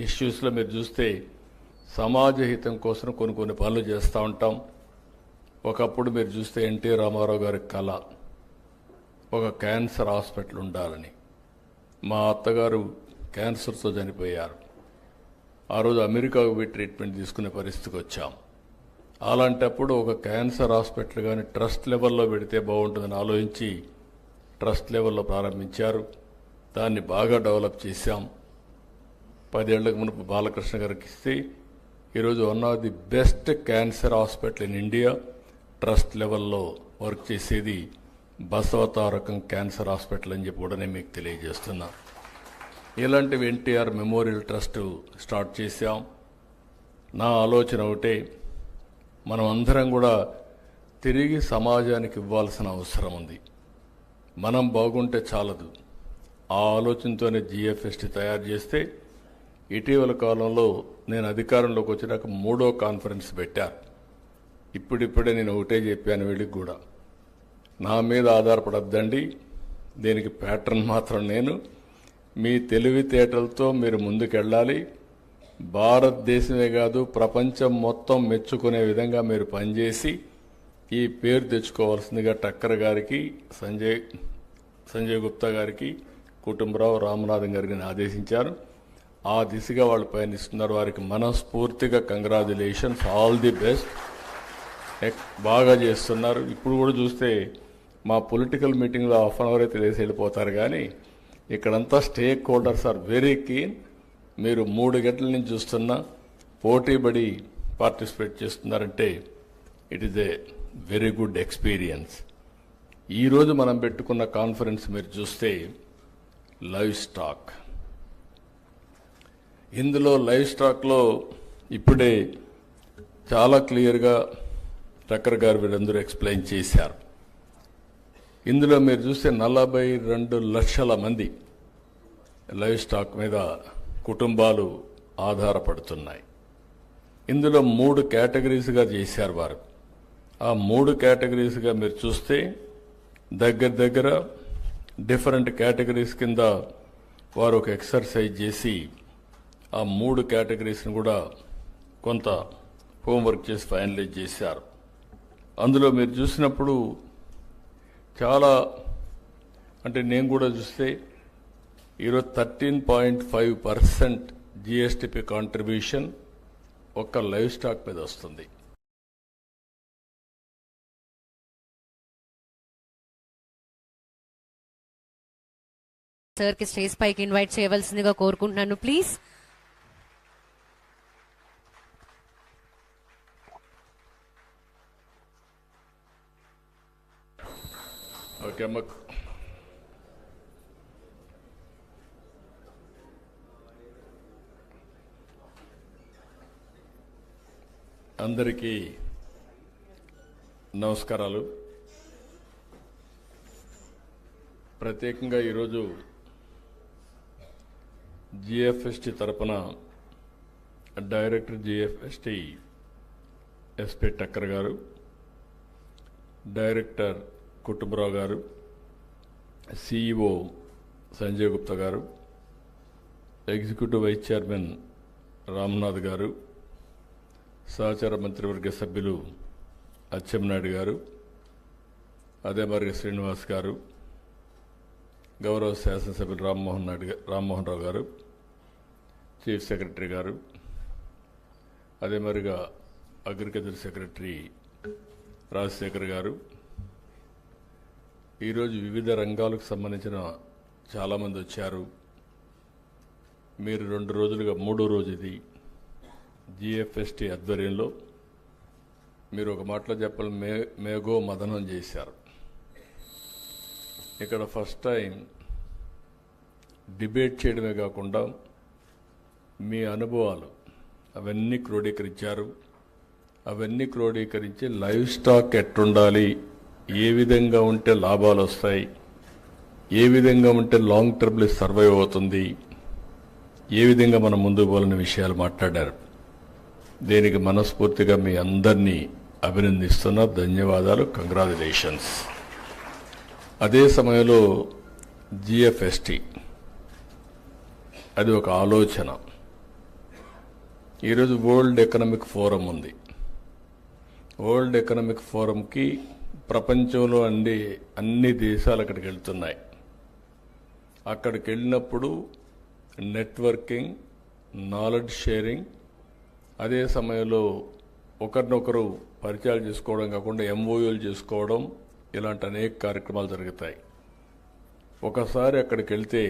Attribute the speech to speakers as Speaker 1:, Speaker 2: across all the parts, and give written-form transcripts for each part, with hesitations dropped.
Speaker 1: ఇష్యూస్లో మీరు చూస్తే సమాజ హితం కోసం కొన్ని పనులు చేస్తూ ఉంటాం. ఒకప్పుడు మీరు చూస్తే ఎన్టీ రామారావు గారి కళ ఒక క్యాన్సర్ హాస్పిటల్ ఉండాలని. మా అత్తగారు క్యాన్సర్తో చనిపోయారు. ఆ రోజు అమెరికాకు పోయి ట్రీట్మెంట్ తీసుకునే పరిస్థితికి వచ్చాం. అలాంటప్పుడు ఒక క్యాన్సర్ హాస్పిటల్ కానీ ట్రస్ట్ లెవెల్లో పెడితే బాగుంటుందని ఆలోచించి ట్రస్ట్ లెవెల్లో ప్రారంభించారు. దాన్ని బాగా డెవలప్ చేశాం. 10 ఏళ్లకు మునుపు బాలకృష్ణ గారికి ఇస్తే ఈరోజు one of the best cancer hospital in India trust లెవెల్లో వర్క్ చేసేది బసవతారకం క్యాన్సర్ హాస్పిటల్ అని చెప్పి కూడా నేను మీకు తెలియజేస్తున్నా. ఇలాంటివి ఎన్టీఆర్ మెమోరియల్ ట్రస్ట్ స్టార్ట్ చేశాం. నా ఆలోచన ఒకటే, మనం అందరం కూడా తిరిగి సమాజానికి ఇవ్వాల్సిన అవసరం ఉంది. మనం బాగుంటే చాలదు. ఆ ఆలోచనతోనే జిఎఫ్ఎస్టీ తయారు చేస్తే ఇటీవల కాలంలో నేను అధికారంలోకి వచ్చినాక 3వ కాన్ఫరెన్స్ పెట్టారు. ఇప్పుడిప్పుడే నేను ఒకటే చెప్పాను వీళ్ళకి కూడా, నా మీద ఆధారపడద్దండి, దీనికి ప్యాటర్న్ మాత్రం నేను. మీ తెలివితేటలతో మీరు ముందుకెళ్ళాలి. భారతదేశమే కాదు ప్రపంచం మొత్తం మెచ్చుకునే విధంగా మీరు పనిచేసి ఈ పేరు తెచ్చుకోవాల్సిందిగా టక్కర్ గారికి, సంజయ్ గుప్తా గారికి, కుటుంబరావు, రామనాథన్ గారికి నేను ఆదేశించాను. ఆ దిశగా వాళ్ళు పయనిస్తున్నారు. వారికి మనస్ఫూర్తిగా కంగ్రాచులేషన్స్, ఆల్ ది బెస్ట్. బాగా చేస్తున్నారు. ఇప్పుడు కూడా చూస్తే మా పొలిటికల్ మీటింగ్లో హాఫ్ అన్ అవర్ అయితే లేసి వెళ్ళిపోతారు, కానీ ఇక్కడంతా stakeholders are very keen. మీరు 3 గంటల నుంచి చూస్తున్నా పోటీపడి పార్టిసిపేట్ చేస్తున్నారంటే it is a very good experience. ఈరోజు మనం పెట్టుకున్న కాన్ఫరెన్స్ మీరు చూస్తే లైవ్ స్టాక్. ఇందులో లైవ్ స్టాక్లో ఇప్పుడే చాలా క్లియర్గా టక్కర్ గారు వీరందరూ ఎక్స్ప్లెయిన్ చేశారు. ఇందులో మీరు చూస్తే 42 లక్షల మంది లైవ్ స్టాక్ మీద కుటుంబాలు ఆధారపడుతున్నాయి. ఇందులో 3 కేటగిరీస్గా చేశారు వారు. ఆ 3 కేటగిరీస్గా మీరు చూస్తే దగ్గర డిఫరెంట్ కేటగిరీస్ కింద వారు ఒక ఎక్సర్సైజ్ చేసి ఆ 3 కేటగిరీస్ని కూడా కొంత హోంవర్క్ చేసి ఫైనలైజ్ చేశారు. అందులో మీరు చూసినప్పుడు చాలా, అంటే నేను కూడా చూస్తే ఈరోజు 13.5% జిఎస్టిపి కాంట్రిబ్యూషన్ ఒక్క లైవ్ స్టాక్ మీద వస్తుంది.
Speaker 2: సార్ కి స్టేజ్ పైకి ఇన్వైట్ చేయవలసిందిగా కోరుకుంటున్నాను ప్లీజ్.
Speaker 1: ఓకే అమ్మ. అందరికీ నమస్కారాలు. ప్రత్యేకంగా ఈరోజు జిఎఫ్ఎస్టీ తరపున డైరెక్టర్ జిఎఫ్ఎస్టీ ఎస్పీ టక్కర్ గారు, డైరెక్టర్ కుటుంబరావు గారు, సిఇఓ సంజయ్ గుప్తా గారు, ఎగ్జిక్యూటివ్ వైస్ చైర్మన్ రామ్నాథ్ గారు, సహచార మంత్రివర్గ సభ్యులు అచ్చెన్నాయుడు గారు, అదే మరి శ్రీనివాస్ గారు, గౌరవ శాసనసభ్యులు రామ్మోహన్ రావు గారు, చీఫ్ సెక్రటరీ గారు, అదే మరిగా అగ్రికల్చర్ సెక్రటరీ రాజశేఖర్ గారు, ఈరోజు వివిధ రంగాలకు సంబంధించిన చాలామంది వచ్చారు. మీరు 2 రోజులుగా 3వ రోజు ఇది జిఎఫ్ఎస్టీ ఆధ్వర్యంలో మీరు ఒక మాటలో చెప్పాలి మేఘో మదనం చేశారు. ఇక్కడ ఫస్ట్ టైం డిబేట్ చేయడమే కాకుండా మీ అనుభవాలు అవన్నీ క్రోడీకరించారు. అవన్నీ క్రోడీకరించి లైవ్ స్టాక్ ఎట్టుండాలి, ఏ విధంగా ఉంటే లాభాలు వస్తాయి, ఏ విధంగా ఉంటే లాంగ్ టర్మ్లో సర్వైవ్ అవుతుంది, ఏ విధంగా మనం ముందుకు పోవాలనే విషయాలు మాట్లాడారు. దీనికి మనస్ఫూర్తిగా మీ అందరినీ అభినందిస్తున్నా. ధన్యవాదాలు, కంగ్రాచులేషన్స్. అదే సమయంలో జిఎఫ్ఎస్టీ అది ఒక ఆలోచన. ఈరోజు వరల్డ్ ఎకనామిక్ ఫోరం ఉంది. వరల్డ్ ఎకనామిక్ ఫోరంకి ప్రపంచంలో అన్ని దేశాలు అక్కడికి వెళ్తున్నాయి. అక్కడికి వెళ్ళినప్పుడు నెట్వర్కింగ్, నాలెడ్జ్ షేరింగ్, అదే సమయంలో ఒకరినొకరు పరిచయాలు చేసుకోవడం కాకుండా ఎంఓయూలు చేసుకోవడం, ఇలాంటి అనేక కార్యక్రమాలు జరుగుతాయి. ఒకసారి అక్కడికి వెళ్తే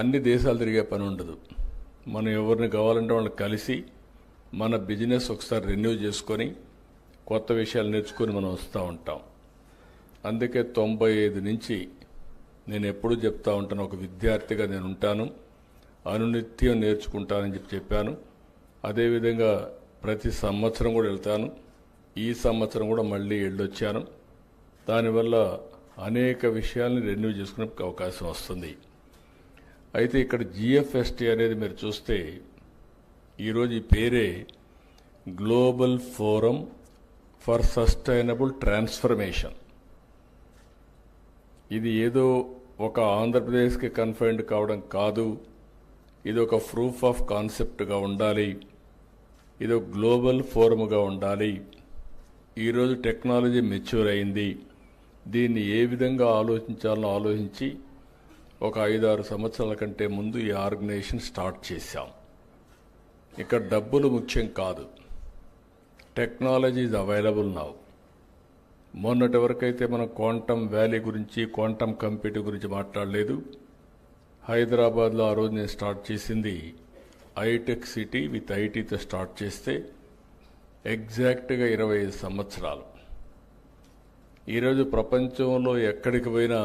Speaker 1: అన్ని దేశాలు తిరిగే పని ఉండదు. మనం ఎవరిని కావాలంటే వాళ్ళని కలిసి మన బిజినెస్ ఒకసారి రెన్యూ చేసుకొని కొత్త విషయాలు నేర్చుకొని మనం వస్తూ ఉంటాం. అందుకే 95 నుంచి నేను ఎప్పుడూ చెప్తా ఉంటాను, ఒక విద్యార్థిగా నేను ఉంటాను, అనునిత్యం నేర్చుకుంటానని చెప్పాను. అదేవిధంగా ప్రతి సంవత్సరం కూడా వెళ్తాను. ఈ సంవత్సరం కూడా మళ్ళీ వెళ్ళొచ్చాను. దానివల్ల అనేక విషయాల్ని రెన్యూ చేసుకునే అవకాశం వస్తుంది. అయితే ఇక్కడ జిఎఫ్ఎస్టీ అనేది మీరు చూస్తే ఈరోజు ఈ పేరే global forum for sustainable transformation. ఇది ఏదో ఒక ఆంధ్రప్రదేశ్కి కన్ఫైన్డ్ కావడం కాదు. ఇది ఒక ప్రూఫ్ ఆఫ్ కాన్సెప్ట్గా ఉండాలి. ఇది ఒక గ్లోబల్ ఫోరమ్గా ఉండాలి. ఈరోజు టెక్నాలజీ మెచ్యూర్ అయింది. దీన్ని ఏ విధంగా ఆలోచించాలో ఆలోచించి ఒక 5-6 సంవత్సరాల కంటే ముందు ఈ ఆర్గనైజేషన్ స్టార్ట్ చేశాం. ఇక్కడ డబ్బులు ముఖ్యం కాదు, టెక్నాలజీ ఈజ్ అవైలబుల్ నౌ. మొన్నటి వరకైతే మనం క్వాంటమ్ వ్యాలీ గురించి, క్వాంటమ్ కంప్యూటింగ్ గురించి మాట్లాడలేదు. హైదరాబాద్లో ఆ రోజు నేను స్టార్ట్ చేసింది ఐటెక్ సిటీ విత్ ఐటీతో స్టార్ట్ చేస్తే ఎగ్జాక్ట్గా 25 సంవత్సరాలు. ఈరోజు ప్రపంచంలో ఎక్కడికి పోయినా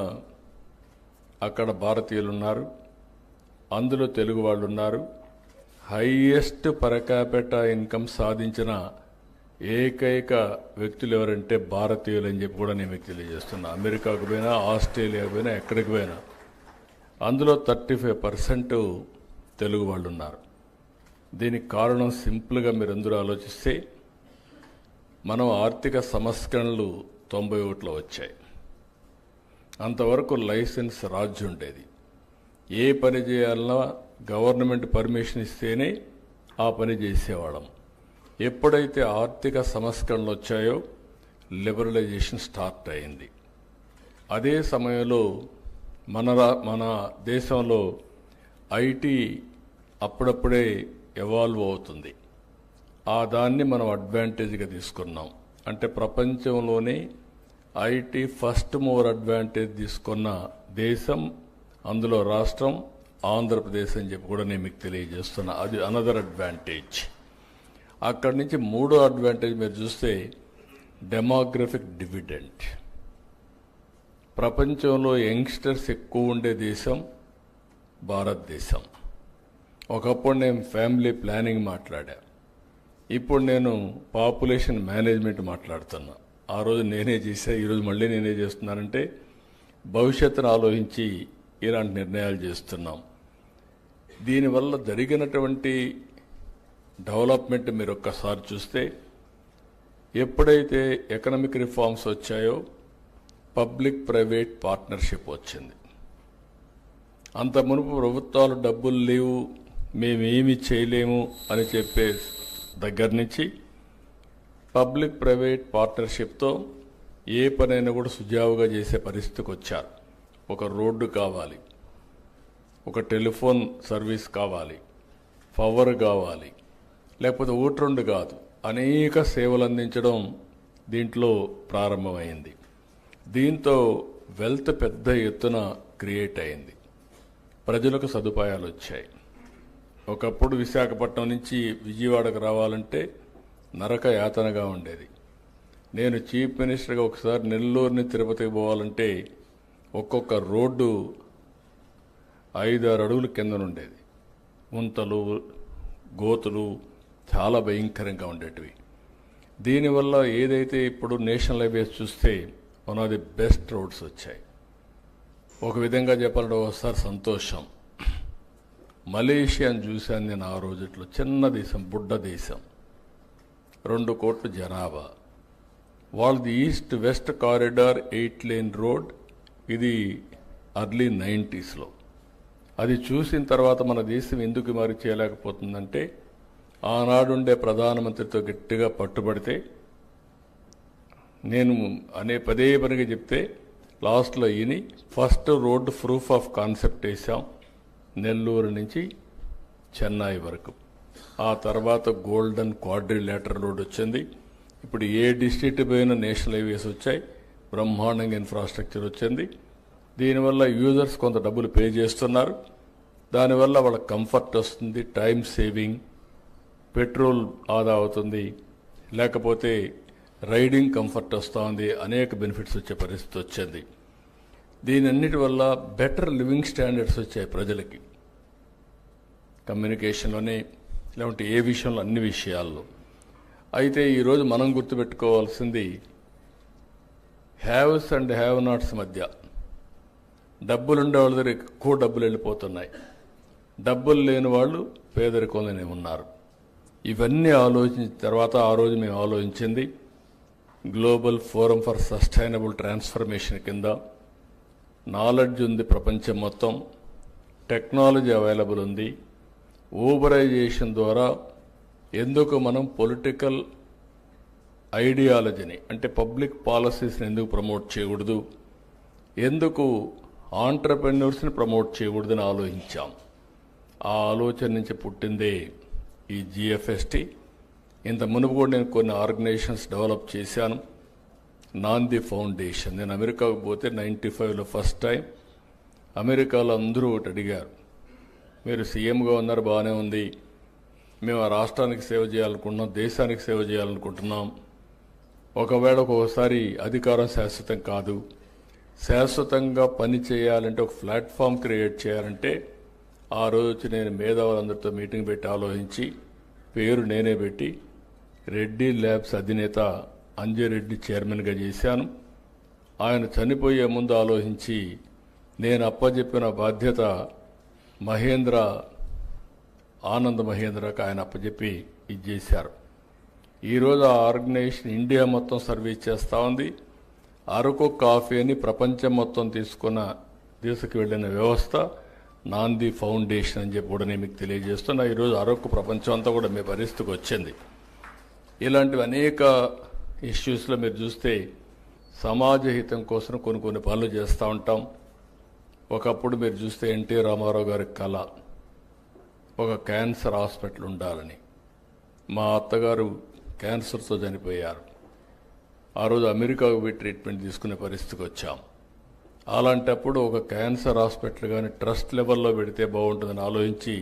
Speaker 1: అక్కడ భారతీయులు ఉన్నారు, అందులో తెలుగు వాళ్ళు ఉన్నారు. హైయెస్ట్ పర్ క్యాపిటా ఇన్కమ్ సాధించిన ఏకైక వ్యక్తులు ఎవరంటే భారతీయులు అని చెప్పి కూడా నేను మీకు తెలియజేస్తున్నా. అమెరికాకు పోయినా, ఆస్ట్రేలియాకు పోయినా, ఎక్కడికి పోయినా అందులో 35% తెలుగు వాళ్ళు ఉన్నారు. దీనికి కారణం సింపుల్గా మీరు అందరూ ఆలోచిస్తే, మనం ఆర్థిక సంస్కరణలు 91లో వచ్చాయి. అంతవరకు లైసెన్స్ రాజ్యం ఉండేది. ఏ పని చేయాలన్నా గవర్నమెంట్ పర్మిషన్ ఇస్తేనే ఆ పని చేసేవాళ్ళం. ఎప్పుడైతే ఆర్థిక సంస్కరణలు వచ్చాయో లిబరలైజేషన్ స్టార్ట్ అయింది. అదే సమయంలో మన దేశంలో ఐటీ అప్పుడప్పుడే ఎవాల్వ్ అవుతుంది. ఆ దాన్ని మనం అడ్వాంటేజ్గా తీసుకున్నాం. అంటే ప్రపంచంలోనే ఐటీ ఫస్ట్ మూవర్ అడ్వాంటేజ్ తీసుకున్న దేశం, అందులో రాష్ట్రం ఆంధ్రప్రదేశ్ అని చెప్పి కూడా నేను మీకు తెలియజేస్తున్నా. అది అనదర్ అడ్వాంటేజ్. అక్కడి నుంచి మూడో అడ్వాంటేజ్ మీరు చూస్తే డెమోగ్రఫిక్ డివిడెంట్. ప్రపంచంలో యంగ్స్టర్స్ ఎక్కువ ఉండే దేశం భారతదేశం. ఒకప్పుడు నేను ఫ్యామిలీ ప్లానింగ్ మాట్లాడా, ఇప్పుడు నేను పాపులేషన్ మేనేజ్మెంట్ మాట్లాడుతున్నా. ఆ రోజు నేనే చేశా, ఈరోజు మళ్ళీ నేనే చేస్తున్నానంటే భవిష్యత్తును ఆలోచించి ఇలాంటి నిర్ణయాలు చేస్తున్నాం. దీనివల్ల జరిగినటువంటి డెవలప్మెంట్ మీరు ఒక్కసారి చూస్తే, ఎప్పుడైతే ఎకనామిక్ రిఫార్మ్స్ వచ్చాయో పబ్లిక్ ప్రైవేట్ పార్ట్నర్షిప్ వచ్చింది. అంత మునుపు ప్రభుత్వాలు డబ్బులు లేవు, మేమేమి చేయలేము అని చెప్పే దగ్గర నుంచి పబ్లిక్ ప్రైవేట్ పార్ట్నర్షిప్తో ఏ పనైనా కూడా సుజావుగా చేసే పరిస్థితికి వచ్చారు. ఒక రోడ్డు కావాలి, ఒక టెలిఫోన్ సర్వీస్ కావాలి, పవర్ కావాలి, లేకపోతే ఒకటి రెండు కాదు, అనేక సేవలు అందించడం దీంట్లో ప్రారంభమైంది. దీంతో వెల్త్ పెద్ద ఎత్తున క్రియేట్ అయింది, ప్రజలకు సదుపాయాలు వచ్చాయి. ఒకప్పుడు విశాఖపట్నం నుంచి విజయవాడకు రావాలంటే నరక యాతనగా ఉండేది. నేను చీఫ్ మినిస్టర్గా ఒకసారి నెల్లూరుని తిరుపతికి పోవాలంటే ఒక్కొక్క రోడ్డు 5-6 అడుగుల కిందనుండేది. గుంతలు, గోతులు చాలా భయంకరంగా ఉండేటివి. దీనివల్ల ఏదైతే ఇప్పుడు నేషనల్ హైవేస్ చూస్తే one of the best roads వచ్చాయి. ఒక విధంగా చెప్పాలంటే ఒకసారి సంతోషం. మలేషియాని చూశాను నేను ఆ రోజుట్లో. చిన్న దేశం, బుడ్డ దేశం, 2 కోట్ల జనాభా. వాళ్ళది east west corridor 8 lane road. ఇది ఎర్లీ 90s. అది చూసిన తర్వాత మన దేశం ఎందుకు మరి చేయలేకపోతుందంటే ఆనాడుండే ప్రధానమంత్రితో గట్టిగా పట్టుబడితే నేను పదే పనిగా చెప్తే లాస్ట్లో ఈయన first road proof of concept వేసాం నెల్లూరు నుంచి చెన్నై వరకు. ఆ తర్వాత గోల్డెన్ క్వాడ్రిలేటరల్ రోడ్ వచ్చింది. ఇప్పుడు ఏ డిస్ట్రిక్ట్ పోయినా నేషనల్ హైవేస్ వచ్చాయి, బ్రహ్మాండంగా ఇన్ఫ్రాస్ట్రక్చర్ వచ్చింది. దీనివల్ల యూజర్స్ కొంత డబ్బులు పే చేస్తున్నారు. దానివల్ల వాళ్ళకి కంఫర్ట్ వస్తుంది, టైం సేవింగ్, పెట్రోల్ ఆదా అవుతుంది, లేకపోతే రైడింగ్ కంఫర్ట్ వస్తుంది, అనేక బెనిఫిట్స్ వచ్చే పరిస్థితి వచ్చింది. దీనన్నిటి వల్ల బెటర్ లివింగ్ స్టాండర్డ్స్ వచ్చాయి ప్రజలకి, కమ్యూనికేషన్లోనే లేకుంటే ఏ విషయంలో, అన్ని విషయాల్లో. అయితే ఈరోజు మనం గుర్తుపెట్టుకోవాల్సింది హ్యావ్స్ అండ్ హ్యావ్ నాట్స్ మధ్య డబ్బులుండే వాళ్ళ దగ్గర ఎక్కువ డబ్బులు వెళ్ళిపోతున్నాయి, డబ్బులు లేని వాళ్ళు పేదరికంలోనే ఉన్నారు. ఇవన్నీ ఆలోచించిన తర్వాత ఆ రోజు మేము ఆలోచించింది global forum for sustainable transformation కింద నాలెడ్జ్ ఉంది, ప్రపంచం మొత్తం టెక్నాలజీ అవైలబుల్ ఉంది. ఊబరైజేషన్ ద్వారా ఎందుకు మనం పొలిటికల్ ఐడియాలజీని అంటే పబ్లిక్ పాలసీస్ని ఎందుకు ప్రమోట్ చేయకూడదు, ఎందుకు ఆంటర్ప్రెన్యూర్స్ని ప్రమోట్ చేయకూడదని ఆలోచించాం. ఆ ఆలోచన నుంచి పుట్టిందే ఈ జిఎఫ్ఎస్టి. ఇంత మునుపు కూడా నేను కొన్ని ఆర్గనైజేషన్స్ డెవలప్ చేశాను. నాంది ఫౌండేషన్, నేను అమెరికాకు పోతే 95లో ఫస్ట్ టైం అమెరికాలో అందరూ ఒకటి అడిగారు, మీరు సీఎంగా ఉన్నారు, బాగానే ఉంది, మేము ఆ రాష్ట్రానికి సేవ చేయాలనుకుంటున్నాం, దేశానికి సేవ చేయాలనుకుంటున్నాం. ఒకవేళ ఒక్కొక్కసారి అధికారం శాశ్వతం కాదు, శాశ్వతంగా పని చేయాలంటే ఒక ప్లాట్ఫామ్ క్రియేట్ చేయాలంటే ఆ రోజు నేను మేధావులందరితో మీటింగ్ పెట్టి ఆలోచించి పేరు నేనే పెట్టి రెడ్డి ల్యాబ్స్ అధినేత అంజిరెడ్డి చైర్మన్గా చేశాను. ఆయన చనిపోయే ముందు ఆలోచించి నేను అప్పచెప్పిన బాధ్యత ఆనంద్ మహేంద్రకు ఆయన అప్పచెప్పి ఇది చేశారు. ఈరోజు ఆ ఆర్గనైజేషన్ ఇండియా మొత్తం సర్వీస్ చేస్తూ ఉంది. అరకు కాఫీని ప్రపంచం మొత్తం తీసుకువెళ్ళిన వ్యవస్థ నాంది ఫౌండేషన్ అని చెప్పి కూడా నేను మీకు తెలియజేస్తున్నా. ఈరోజు అరకు ప్రపంచం అంతా కూడా మీ పరిస్థితికి వచ్చింది. ఇలాంటివి అనేక ఇష్యూస్లో మీరు చూస్తే సమాజ హితం కోసం కొన్ని పనులు చేస్తూ ఉంటాం. ఒకప్పుడు మీరు చూస్తే ఎన్టీ రామారావు గారి కళ ఒక క్యాన్సర్ హాస్పిటల్ ఉండాలని. మా అత్తగారు క్యాన్సర్తో చనిపోయారు. ఆ రోజు అమెరికాకు పోయి ట్రీట్మెంట్ తీసుకునే పరిస్థితికి వచ్చాం. అలాంటప్పుడు ఒక క్యాన్సర్ హాస్పిటల్ కానీ ట్రస్ట్ లెవెల్లో పెడితే బాగుంటుందని ఆలోచించి